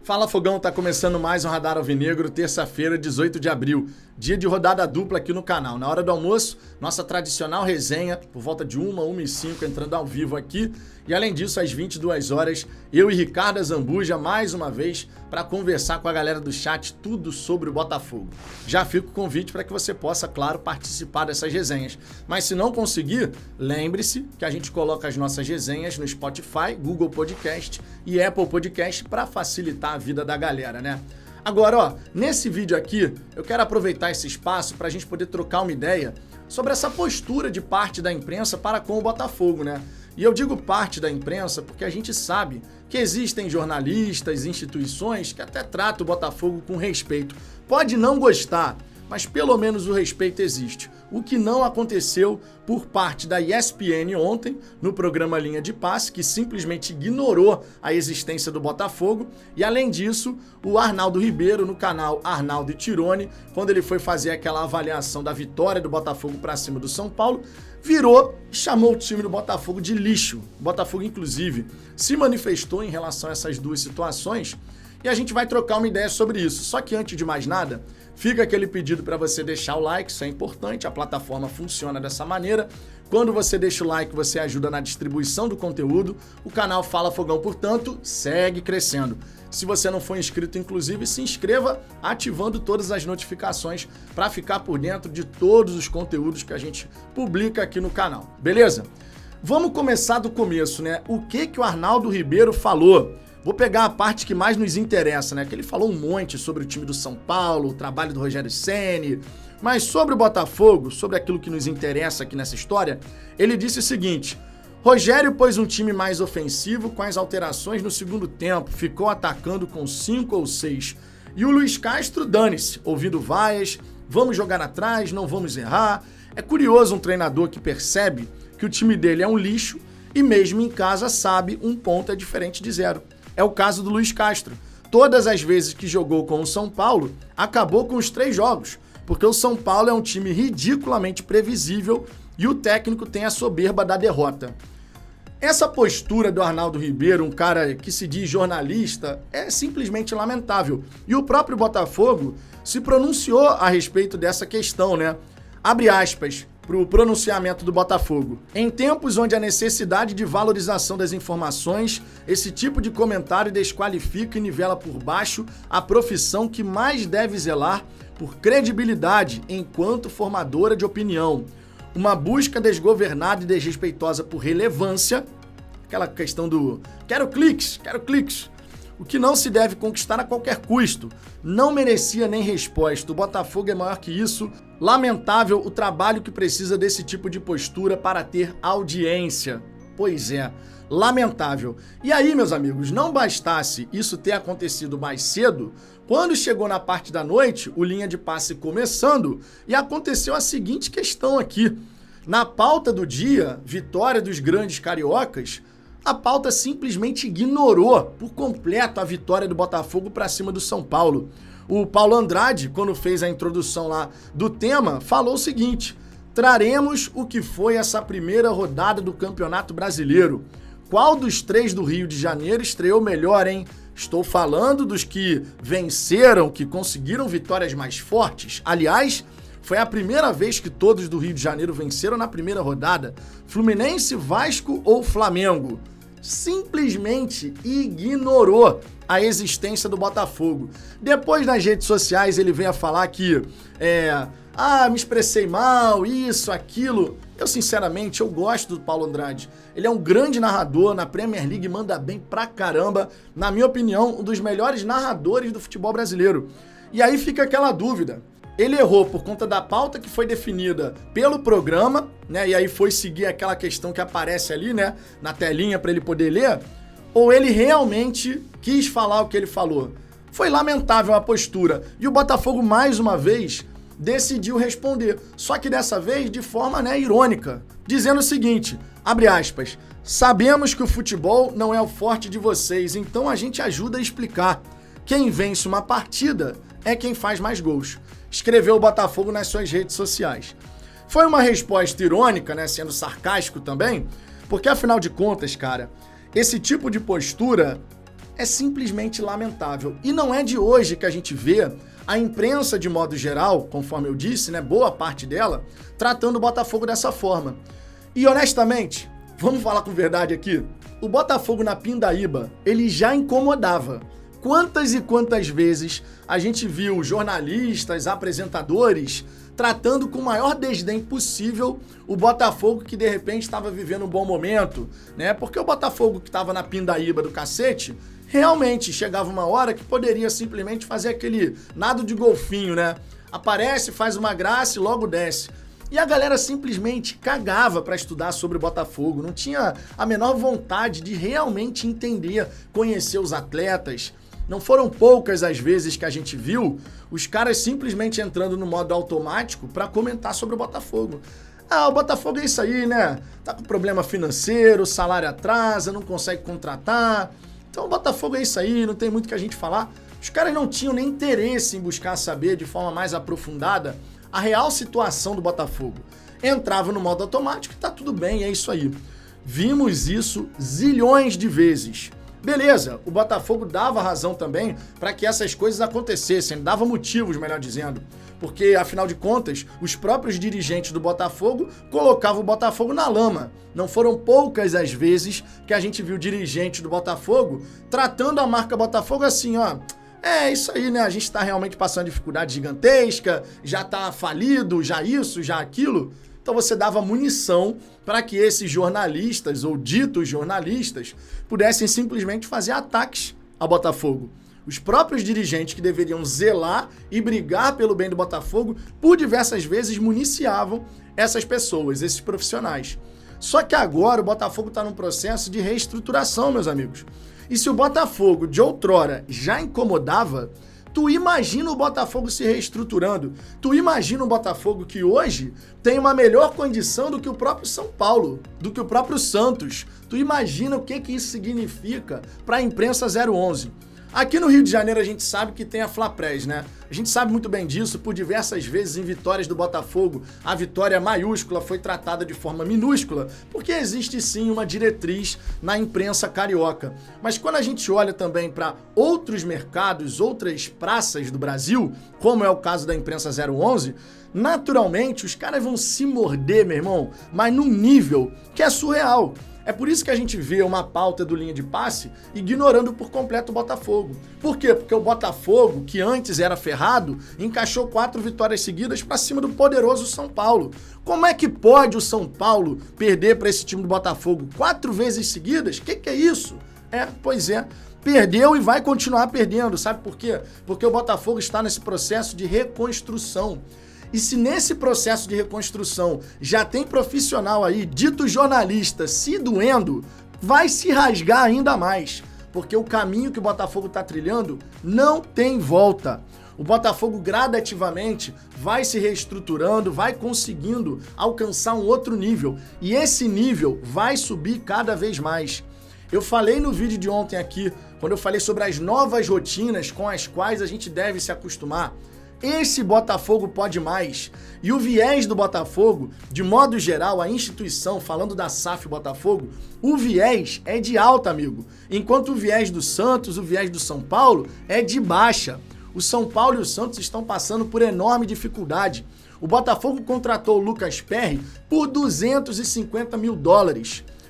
Fala Fogão, tá começando mais um Radar Alvinegro, terça-feira, 18 de abril, dia de rodada dupla aqui no canal. Na hora do almoço, nossa tradicional resenha, por volta de 1h05, entrando ao vivo aqui. E além disso, às 22 horas, eu e Ricardo Azambuja, mais uma vez, para conversar com a galera do chat tudo sobre o Botafogo. Já fica o convite para que você possa, claro, participar dessas resenhas. Mas se não conseguir, lembre-se que a gente coloca as nossas resenhas no Spotify, Google Podcast e Apple Podcast para facilitar a vida da galera, né? Agora, ó, nesse vídeo aqui, eu quero aproveitar esse espaço para a gente poder trocar uma ideia sobre essa postura de parte da imprensa para com o Botafogo, né? E eu digo parte da imprensa porque a gente sabe que existem jornalistas, instituições que até tratam o Botafogo com respeito. Pode não gostar, mas pelo menos o respeito existe. O que não aconteceu por parte da ESPN ontem, no programa Linha de Passe, que simplesmente ignorou a existência do Botafogo. E além disso, o Arnaldo Ribeiro, no canal Arnaldo e Tirone, quando ele foi fazer aquela avaliação da vitória do Botafogo para cima do São Paulo, virou e chamou o time do Botafogo de lixo. O Botafogo, inclusive, se manifestou em relação a essas duas situações e a gente vai trocar uma ideia sobre isso. Só que antes de mais nada, fica aquele pedido para você deixar o like, isso é importante, a plataforma funciona dessa maneira. Quando você deixa o like, você ajuda na distribuição do conteúdo. O canal Fala Fogão, portanto, segue crescendo. Se você não for inscrito, inclusive, se inscreva ativando todas as notificações para ficar por dentro de todos os conteúdos que a gente publica aqui no canal, beleza? Vamos começar do começo, né? O que o Arnaldo Ribeiro falou? Vou pegar a parte que mais nos interessa, né? Que ele falou um monte sobre o time do São Paulo, o trabalho do Rogério Ceni, mas sobre o Botafogo, sobre aquilo que nos interessa aqui nessa história, ele disse o seguinte: Rogério pôs um time mais ofensivo com as alterações no segundo tempo, ficou atacando com 5 ou 6. E o Luiz Castro, dane-se, ouvindo vaias, vamos jogar atrás, não vamos errar. É curioso um treinador que percebe que o time dele é um lixo e mesmo em casa sabe um ponto é diferente de zero. É o caso do Luiz Castro. Todas as vezes que jogou com o São Paulo, acabou com os 3 jogos, porque o São Paulo é um time ridiculamente previsível e o técnico tem a soberba da derrota. Essa postura do Arnaldo Ribeiro, um cara que se diz jornalista, é simplesmente lamentável. E o próprio Botafogo se pronunciou a respeito dessa questão, né? Abre aspas para o pronunciamento do Botafogo. Em tempos onde a necessidade de valorização das informações, esse tipo de comentário desqualifica e nivela por baixo a profissão que mais deve zelar por credibilidade enquanto formadora de opinião. Uma busca desgovernada e desrespeitosa por relevância, aquela questão do quero cliques, o que não se deve conquistar a qualquer custo. Não merecia nem resposta. O Botafogo é maior que isso. Lamentável o trabalho que precisa desse tipo de postura para ter audiência. Pois é, lamentável. E aí, meus amigos, não bastasse isso ter acontecido mais cedo, quando chegou na parte da noite, o Linha de Passe começando, e aconteceu a seguinte questão aqui. Na pauta do dia, vitória dos grandes cariocas, a pauta simplesmente ignorou por completo a vitória do Botafogo para cima do São Paulo. O Paulo Andrade, quando fez a introdução lá do tema, falou o seguinte: traremos o que foi essa primeira rodada do Campeonato Brasileiro. Qual dos 3 do Rio de Janeiro estreou melhor, hein? Estou falando dos que venceram, que conseguiram vitórias mais fortes. Aliás, foi a primeira vez que todos do Rio de Janeiro venceram na primeira rodada. Fluminense, Vasco ou Flamengo? Simplesmente ignorou a existência do Botafogo. Depois, nas redes sociais, ele vem a falar que me expressei mal, isso, aquilo. Eu, sinceramente, eu gosto do Paulo Andrade. Ele é um grande narrador, na Premier League manda bem pra caramba. Na minha opinião, um dos melhores narradores do futebol brasileiro. E aí fica aquela dúvida. Ele errou por conta da pauta que foi definida pelo programa, né? E aí foi seguir aquela questão que aparece ali, né? Na telinha para ele poder ler. Ou ele realmente quis falar o que ele falou. Foi lamentável a postura. E o Botafogo, mais uma vez, decidiu responder. Só que dessa vez de forma, né, irônica. Dizendo o seguinte, abre aspas, sabemos que o futebol não é o forte de vocês, então a gente ajuda a explicar. Quem vence uma partida é quem faz mais gols. Escreveu o Botafogo nas suas redes sociais. Foi uma resposta irônica, né, sendo sarcástico também, porque afinal de contas, cara, esse tipo de postura é simplesmente lamentável. E não é de hoje que a gente vê a imprensa, de modo geral, conforme eu disse, né, boa parte dela, tratando o Botafogo dessa forma. E honestamente, vamos falar com verdade aqui, o Botafogo na Pindaíba, ele já incomodava. Quantas e quantas vezes a gente viu jornalistas, apresentadores tratando com o maior desdém possível o Botafogo que de repente estava vivendo um bom momento, né? Porque o Botafogo que estava na Pindaíba do cacete, realmente chegava uma hora que poderia simplesmente fazer aquele nado de golfinho, né? Aparece, faz uma graça e logo desce. E a galera simplesmente cagava para estudar sobre o Botafogo, não tinha a menor vontade de realmente entender, conhecer os atletas. Não foram poucas as vezes que a gente viu os caras simplesmente entrando no modo automático para comentar sobre o Botafogo. Ah, o Botafogo é isso aí, né? Tá com problema financeiro, salário atrasa, não consegue contratar. Então o Botafogo é isso aí, não tem muito o que a gente falar. Os caras não tinham nem interesse em buscar saber de forma mais aprofundada a real situação do Botafogo. Entrava no modo automático e tá tudo bem, é isso aí. Vimos isso zilhões de vezes. Beleza, o Botafogo dava razão também para que essas coisas acontecessem, dava motivos, melhor dizendo. Porque, afinal de contas, os próprios dirigentes do Botafogo colocavam o Botafogo na lama. Não foram poucas as vezes que a gente viu dirigentes do Botafogo tratando a marca Botafogo assim, ó. É isso aí, né? A gente tá realmente passando dificuldade gigantesca, já tá falido, já isso, já aquilo. Então você dava munição para que esses jornalistas, ou ditos jornalistas, pudessem simplesmente fazer ataques ao Botafogo. Os próprios dirigentes que deveriam zelar e brigar pelo bem do Botafogo, por diversas vezes municiavam essas pessoas, esses profissionais. Só que agora o Botafogo está num processo de reestruturação, meus amigos. E se o Botafogo de outrora já incomodava, tu imagina o Botafogo se reestruturando. Tu imagina um Botafogo que hoje tem uma melhor condição do que o próprio São Paulo, do que o próprio Santos. Tu imagina o que isso significa para a imprensa 011. Aqui no Rio de Janeiro a gente sabe que tem a Flapress, né? A gente sabe muito bem disso por diversas vezes em vitórias do Botafogo. A vitória maiúscula foi tratada de forma minúscula, porque existe sim uma diretriz na imprensa carioca. Mas quando a gente olha também para outros mercados, outras praças do Brasil, como é o caso da imprensa 011, naturalmente os caras vão se morder, meu irmão, mas num nível que é surreal. É por isso que a gente vê uma pauta do Linha de Passe ignorando por completo o Botafogo. Por quê? Porque o Botafogo, que antes era ferrado, encaixou 4 vitórias seguidas para cima do poderoso São Paulo. Como é que pode o São Paulo perder para esse time do Botafogo 4 vezes seguidas? Que é isso? Pois é. Perdeu e vai continuar perdendo. Sabe por quê? Porque o Botafogo está nesse processo de reconstrução. E se nesse processo de reconstrução já tem profissional aí, dito jornalista, se doendo, vai se rasgar ainda mais. Porque o caminho que o Botafogo está trilhando não tem volta. O Botafogo gradativamente vai se reestruturando, vai conseguindo alcançar um outro nível. E esse nível vai subir cada vez mais. Eu falei no vídeo de ontem aqui, quando eu falei sobre as novas rotinas com as quais a gente deve se acostumar. Esse Botafogo pode mais. E o viés do Botafogo, de modo geral, a instituição, falando da SAF Botafogo, o viés é de alta, amigo. Enquanto o viés do Santos, o viés do São Paulo é de baixa. O São Paulo e o Santos estão passando por enorme dificuldade. O Botafogo contratou o Lucas Perry por $250 mil.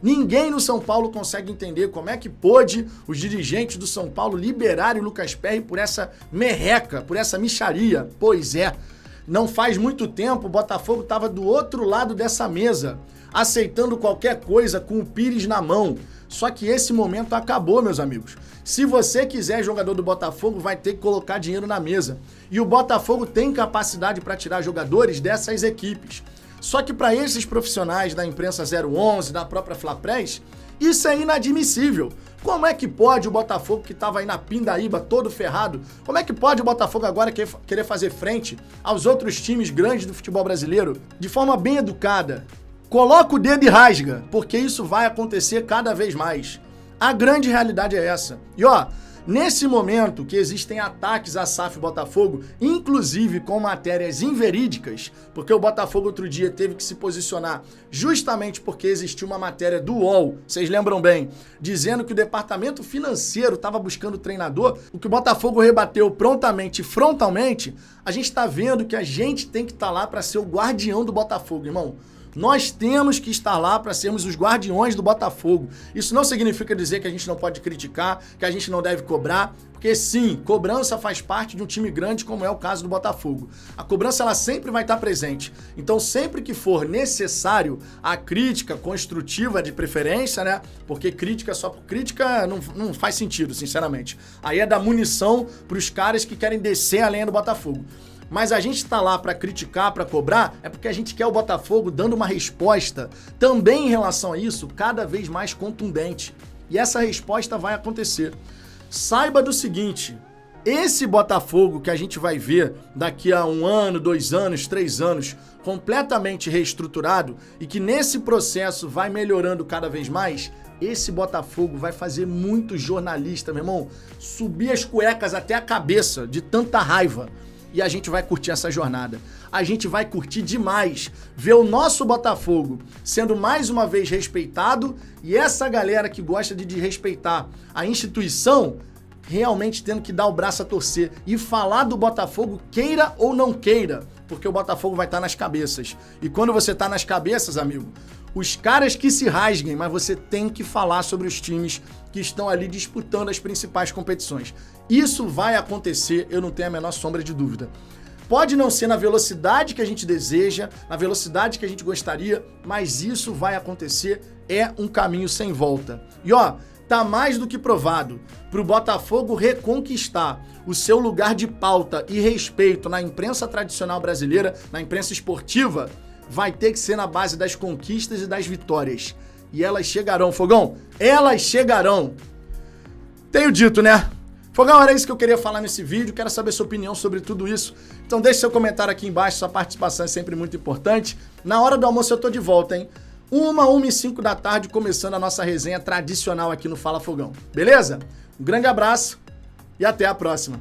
Ninguém no São Paulo consegue entender como é que pôde os dirigentes do São Paulo liberarem o Lucas Perry por essa merreca, por essa mixaria. Pois é, não faz muito tempo o Botafogo estava do outro lado dessa mesa, aceitando qualquer coisa com o Pires na mão. Só que esse momento acabou, meus amigos. Se você quiser jogador do Botafogo, vai ter que colocar dinheiro na mesa. E o Botafogo tem capacidade para tirar jogadores dessas equipes. Só que para esses profissionais da imprensa 011, da própria Flapress, isso é inadmissível. Como é que pode o Botafogo, que estava aí na Pindaíba todo ferrado, como é que pode o Botafogo agora querer fazer frente aos outros times grandes do futebol brasileiro de forma bem educada? Coloca o dedo e rasga, porque isso vai acontecer cada vez mais. A grande realidade é essa. E ó, Nesse momento que existem ataques à SAF Botafogo, inclusive com matérias inverídicas, porque o Botafogo outro dia teve que se posicionar justamente porque existiu uma matéria do UOL, vocês lembram bem, dizendo que o departamento financeiro estava buscando treinador, o que o Botafogo rebateu prontamente e frontalmente, a gente está vendo que a gente tem que estar lá para ser o guardião do Botafogo, irmão. Nós temos que estar lá para sermos os guardiões do Botafogo. Isso não significa dizer que a gente não pode criticar, que a gente não deve cobrar, porque sim, cobrança faz parte de um time grande como é o caso do Botafogo. A cobrança ela sempre vai estar presente. Então sempre que for necessário a crítica construtiva de preferência, né? Porque crítica só por crítica não faz sentido, sinceramente. Aí é dar munição para os caras que querem descer a lenha do Botafogo. Mas a gente tá lá para criticar, para cobrar, é porque a gente quer o Botafogo dando uma resposta também em relação a isso, cada vez mais contundente. E essa resposta vai acontecer. Saiba do seguinte, esse Botafogo que a gente vai ver daqui a 1 ano, 2 anos, 3 anos, completamente reestruturado e que nesse processo vai melhorando cada vez mais, esse Botafogo vai fazer muito jornalista, meu irmão, subir as cuecas até a cabeça de tanta raiva. E a gente vai curtir essa jornada. A gente vai curtir demais ver o nosso Botafogo sendo mais uma vez respeitado e essa galera que gosta de desrespeitar a instituição realmente tendo que dar o braço a torcer e falar do Botafogo, queira ou não queira, porque o Botafogo vai estar nas cabeças. E quando você está nas cabeças, amigo, os caras que se rasguem, mas você tem que falar sobre os times que estão ali disputando as principais competições. Isso vai acontecer, eu não tenho a menor sombra de dúvida. Pode não ser na velocidade que a gente deseja, na velocidade que a gente gostaria, mas isso vai acontecer, é um caminho sem volta. E ó, tá mais do que provado. Para o Botafogo reconquistar o seu lugar de pauta e respeito na imprensa tradicional brasileira, na imprensa esportiva, vai ter que ser na base das conquistas e das vitórias. E elas chegarão, Fogão. Elas chegarão. Tenho dito, né? Fogão, era isso que eu queria falar nesse vídeo. Quero saber sua opinião sobre tudo isso. Então deixe seu comentário aqui embaixo. Sua participação é sempre muito importante. Na hora do almoço eu tô de volta, hein? 1h05 da tarde, começando a nossa resenha tradicional aqui no Fala Fogão. Beleza? Um grande abraço e até a próxima.